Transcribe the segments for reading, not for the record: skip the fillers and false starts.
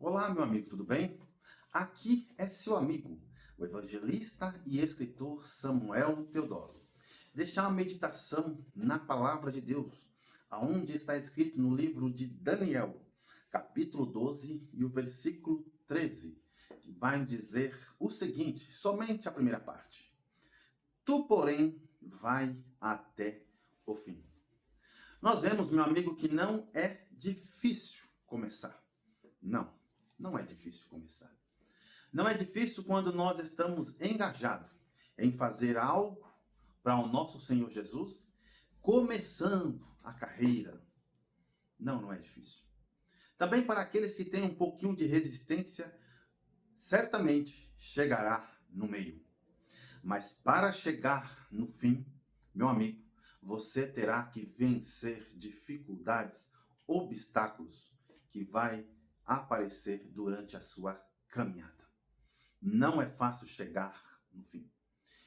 Olá, meu amigo, tudo bem? Aqui é seu amigo, o evangelista e escritor Samuel Teodoro. Deixar uma meditação na palavra de Deus, aonde está escrito no livro de Daniel, capítulo 12 e o versículo 13, que vai dizer o seguinte, somente a primeira parte. Tu, porém, vai até o fim. Nós vemos, meu amigo, que não é difícil começar. Não é difícil começar. Não é difícil quando nós estamos engajados em fazer algo para o nosso Senhor Jesus, começando a carreira. Não é difícil. Também para aqueles que têm um pouquinho de resistência, certamente chegará no meio. Mas para chegar no fim, meu amigo, você terá que vencer dificuldades, obstáculos que vai aparecer durante a sua caminhada. Não é fácil chegar no fim.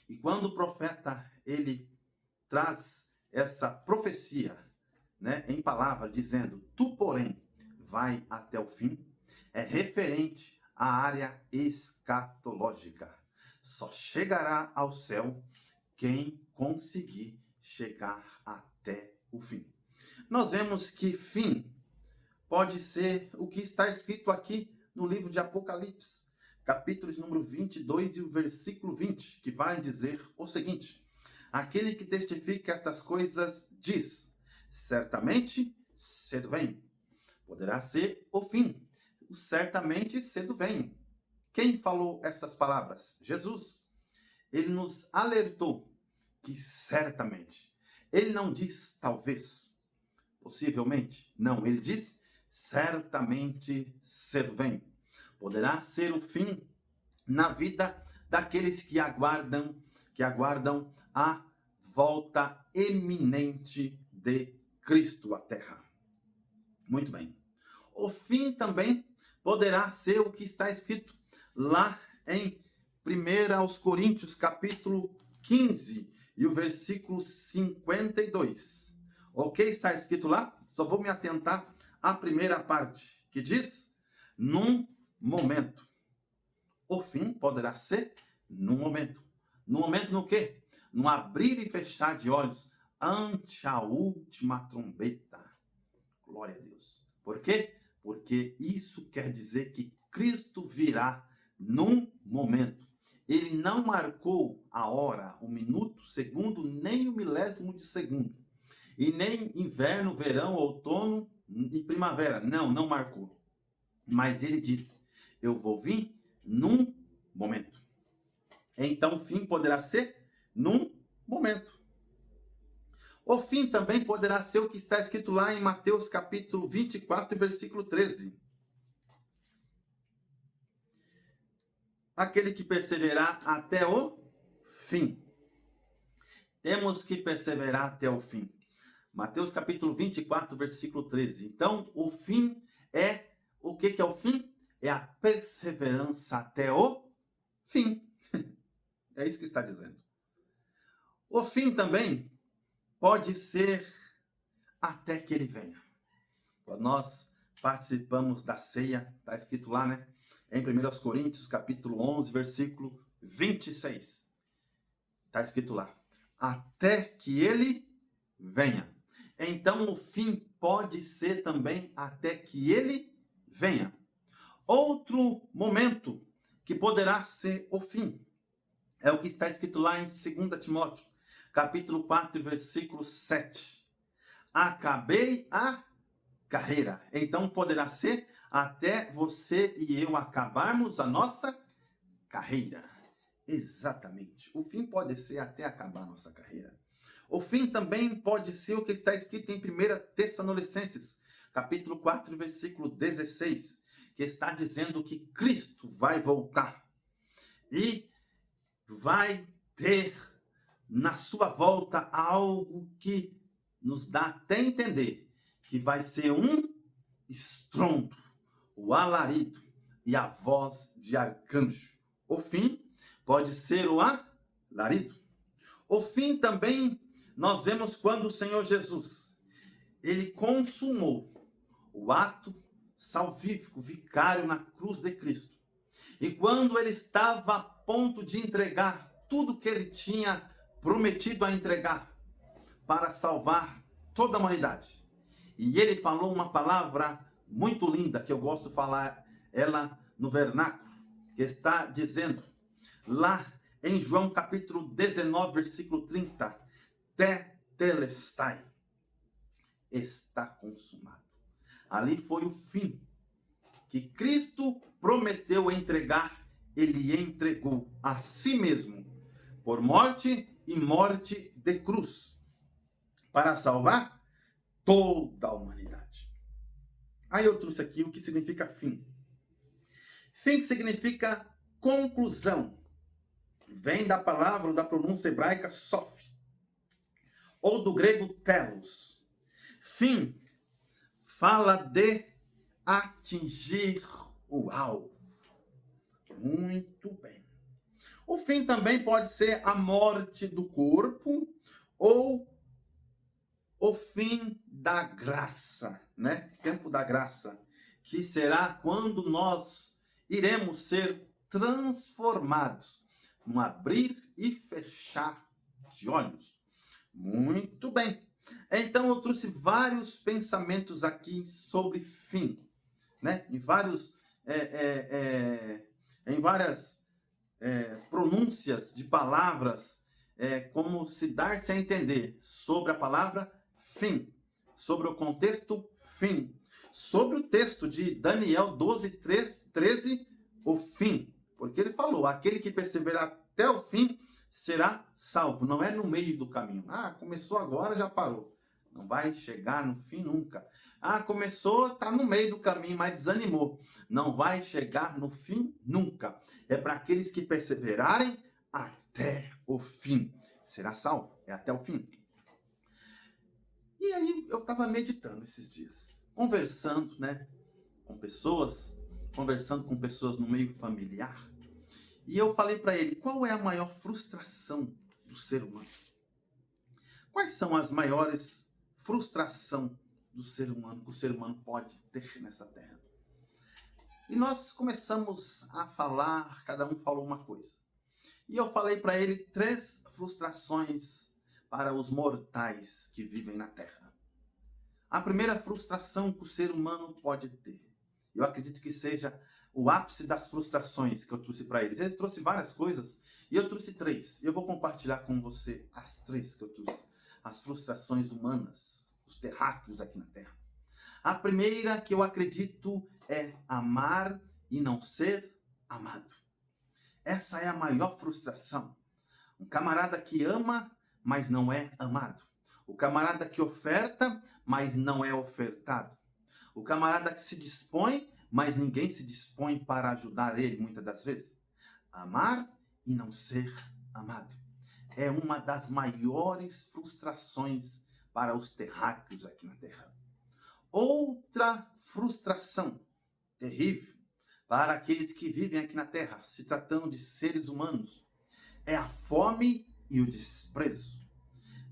E quando o profeta ele traz essa profecia, em palavras dizendo: "Tu, porém, vai até o fim", é referente à área escatológica. Só chegará ao céu quem conseguir chegar até o fim. Nós vemos que fim pode ser o que está escrito aqui no livro de Apocalipse, capítulo número 22 e o versículo 20, que vai dizer o seguinte: aquele que testifica estas coisas diz: certamente cedo vem. Poderá ser o fim. O certamente cedo vem. Quem falou essas palavras? Jesus. Ele nos alertou que certamente. Ele não diz talvez, possivelmente. Não, ele diz certamente cedo vem. Poderá ser o fim na vida daqueles que aguardam a volta eminente de Cristo à Terra. Muito bem. O fim também poderá ser o que está escrito lá em 1 Coríntios, capítulo 15, e o versículo 52. O que está escrito lá? Só vou me atentar à primeira parte, que diz: num momento. O fim poderá ser num momento. No momento no quê? No abrir e fechar de olhos ante a última trombeta. Glória a Deus. Por quê? Porque isso quer dizer que Cristo virá num momento. Ele não marcou a hora, o minuto, o segundo, nem o milésimo de segundo. E nem inverno, verão, outono e primavera. Não marcou. Mas ele disse: eu vou vir num momento. Então o fim poderá ser num momento. O fim também poderá ser o que está escrito lá em Mateus capítulo 24, versículo 13. Aquele que perseverar até o fim. Temos que perseverar até o fim. Mateus capítulo 24, versículo 13. Então, o fim é... O que é o fim? É a perseverança até o fim. É isso que está dizendo. O fim também pode ser até que ele venha. Quando nós participamos da ceia, está escrito lá, em 1 Coríntios, capítulo 11, versículo 26. Está escrito lá: até que ele venha. Então, o fim pode ser também até que ele venha. Outro momento que poderá ser o fim é o que está escrito lá em 2 Timóteo, capítulo 4, versículo 7. Acabei a carreira. Então, poderá ser até você e eu acabarmos a nossa carreira. Exatamente. O fim pode ser até acabar a nossa carreira. O fim também pode ser o que está escrito em 1 Tessalonicenses, capítulo 4, versículo 16, que está dizendo que Cristo vai voltar e vai ter na sua volta algo que nos dá até entender que vai ser um estrondo, o alarido e a voz de arcanjo. O fim pode ser o alarido. O fim também nós vemos quando o Senhor Jesus, ele consumou o ato salvífico, vicário na cruz de Cristo. E quando ele estava a ponto de entregar tudo que ele tinha prometido a entregar para salvar toda a humanidade, e ele falou uma palavra muito linda, que eu gosto de falar ela no vernáculo, que está dizendo, lá em João capítulo 19, versículo 30, tetelestai, está consumado. Ali foi o fim que Cristo prometeu entregar, ele entregou a si mesmo, por morte e morte de cruz, para salvar toda a humanidade. Aí eu trouxe aqui o que significa fim. Fim significa conclusão. Vem da palavra ou da pronúncia hebraica sof, ou do grego telos. Fim fala de atingir o alvo. Muito bem. O fim também pode ser a morte do corpo ou o fim da graça, né? Tempo da graça, que será quando nós iremos ser transformados no abrir e fechar de olhos. Muito bem. Então eu trouxe vários pensamentos aqui sobre fim, né? Em várias pronúncias de palavras, como se dar-se a entender sobre a palavra fim, sobre o contexto fim, sobre o texto de Daniel 12, 13, o fim, porque ele falou, aquele que perseverar até o fim será salvo, não é no meio do caminho. Começou agora, já parou. Não vai chegar no fim nunca. Começou, está no meio do caminho, mas desanimou. Não vai chegar no fim nunca. É para aqueles que perseverarem até o fim. Será salvo, é até o fim. E aí eu estava meditando esses dias, conversando, né, conversando com pessoas no meio familiar. E eu falei para ele, qual é a maior frustração do ser humano? Quais são as maiores frustrações do ser humano, que o ser humano pode ter nessa terra? E nós começamos a falar, cada um falou uma coisa. E eu falei para ele 3 frustrações para os mortais que vivem na terra. A primeira frustração que o ser humano pode ter, eu acredito que seja o ápice das frustrações que eu trouxe para eles. Eles trouxeram várias coisas e eu trouxe 3. Eu vou compartilhar com você as 3 que eu trouxe. As frustrações humanas, os terráqueos aqui na Terra. A primeira que eu acredito é amar e não ser amado. Essa é a maior frustração. Um camarada que ama, mas não é amado. O camarada que oferta, mas não é ofertado. O camarada que se dispõe, mas ninguém se dispõe para ajudar ele muitas das vezes. Amar e não ser amado é uma das maiores frustrações para os terráqueos aqui na Terra. Outra frustração terrível para aqueles que vivem aqui na Terra, se tratando de seres humanos, é a fome e o desprezo.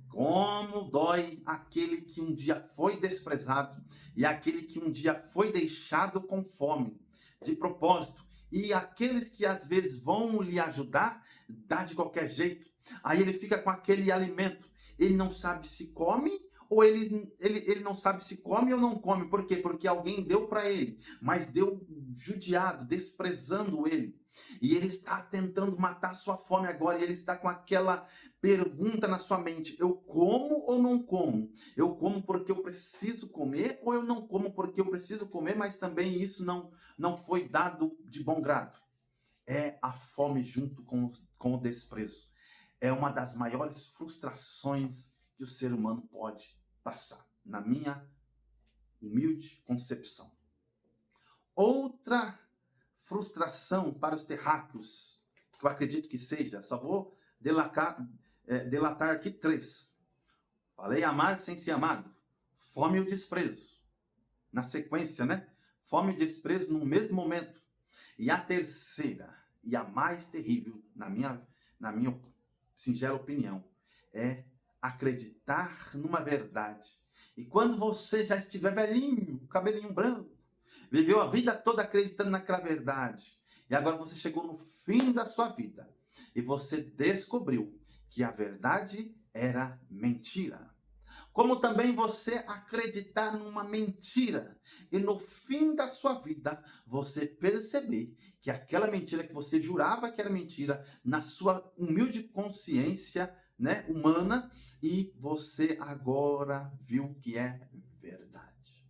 Como dói aquele que um dia foi desprezado e aquele que um dia foi deixado com fome, de propósito. E aqueles que às vezes vão lhe ajudar, dá de qualquer jeito. Aí ele fica com aquele alimento. Ele não sabe se come ou ele não sabe se come ou não come. Por quê? Porque alguém deu para ele, mas deu judiado, desprezando ele. E ele está tentando matar sua fome agora, e ele está com aquela pergunta na sua mente: eu como ou não como? Eu como porque eu preciso comer, ou eu não como porque eu preciso comer, mas também isso não foi dado de bom grado? É a fome junto com o desprezo. É uma das maiores frustrações que o ser humano pode passar, na minha humilde concepção. Outra frustração para os terráqueos, que eu acredito que seja, só vou delatar aqui 3. Falei amar sem ser amado, fome e o desprezo. Na sequência, né? Fome e desprezo no mesmo momento. E a terceira, e a mais terrível, na minha singela opinião, é acreditar numa verdade. E quando você já estiver velhinho, cabelinho branco, viveu a vida toda acreditando naquela verdade, e agora você chegou no fim da sua vida e você descobriu que a verdade era mentira. Como também você acreditar numa mentira e no fim da sua vida você perceber que aquela mentira que você jurava que era mentira na sua humilde consciência, né, humana, e você agora viu que é verdade.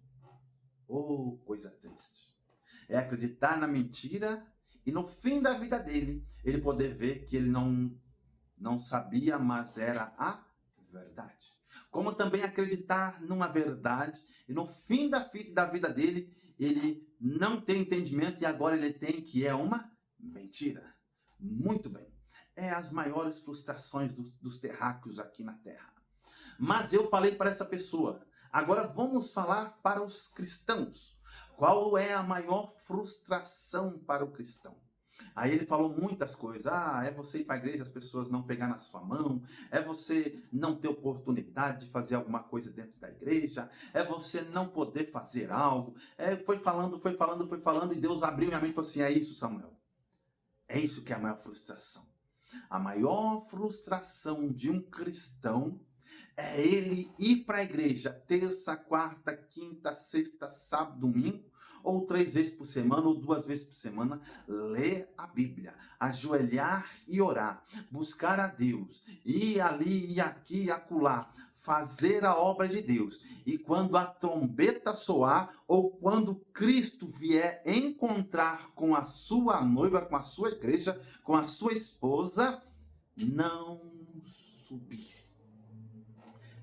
Oh, coisa triste. É acreditar na mentira e no fim da vida dele, ele poder ver que ele não sabia, mas era a verdade. Como também acreditar numa verdade e no fim da vida dele, ele não tem entendimento e agora ele tem que é uma mentira. Muito bem. É as maiores frustrações dos terráqueos aqui na Terra. Mas eu falei para essa pessoa. Agora vamos falar para os cristãos. Qual é a maior frustração para o cristão? Aí ele falou muitas coisas. Ah, é você ir para a igreja, as pessoas não pegar na sua mão. É você não ter oportunidade de fazer alguma coisa dentro da igreja. É você não poder fazer algo. Foi falando. E Deus abriu minha mente e falou assim, é isso, Samuel. É isso que é a maior frustração. A maior frustração de um cristão é ele ir para a igreja terça, quarta, quinta, sexta, sábado, domingo, ou 3 vezes por semana, ou 2 vezes por semana, ler a Bíblia, ajoelhar e orar, buscar a Deus, ir ali e aqui e acolá, fazer a obra de Deus. E quando a trombeta soar, ou quando Cristo vier encontrar com a sua noiva, com a sua igreja, com a sua esposa, não subir.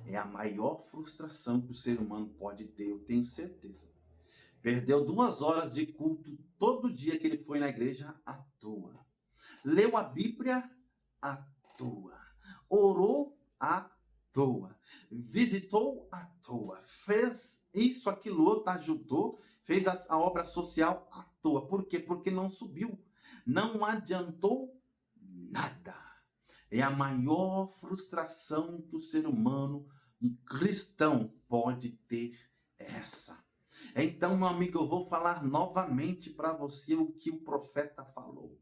É a maior frustração que o ser humano pode ter, eu tenho certeza. Perdeu 2 horas de culto todo dia que ele foi na igreja à toa. Leu a Bíblia à toa. Orou à toa. Visitou à toa. Fez isso, aquilo, outro, ajudou. Fez a obra social à toa. Por quê? Porque não subiu. Não adiantou nada. É a maior frustração que o ser humano cristão pode ter essa. Então, meu amigo, eu vou falar novamente para você o que o profeta falou.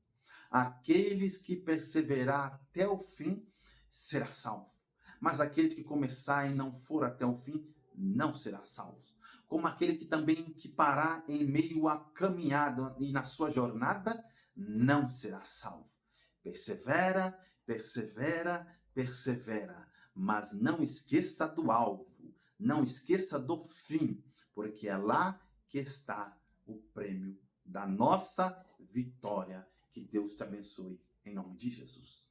Aqueles que perseverar até o fim será salvo. Mas aqueles que começarem e não for até o fim não será salvo. Como aquele que também que parar em meio à caminhada e na sua jornada não será salvo. Persevera, persevera, persevera, mas não esqueça do alvo, não esqueça do fim, porque é lá que está o prêmio da nossa vitória. Que Deus te abençoe, em nome de Jesus.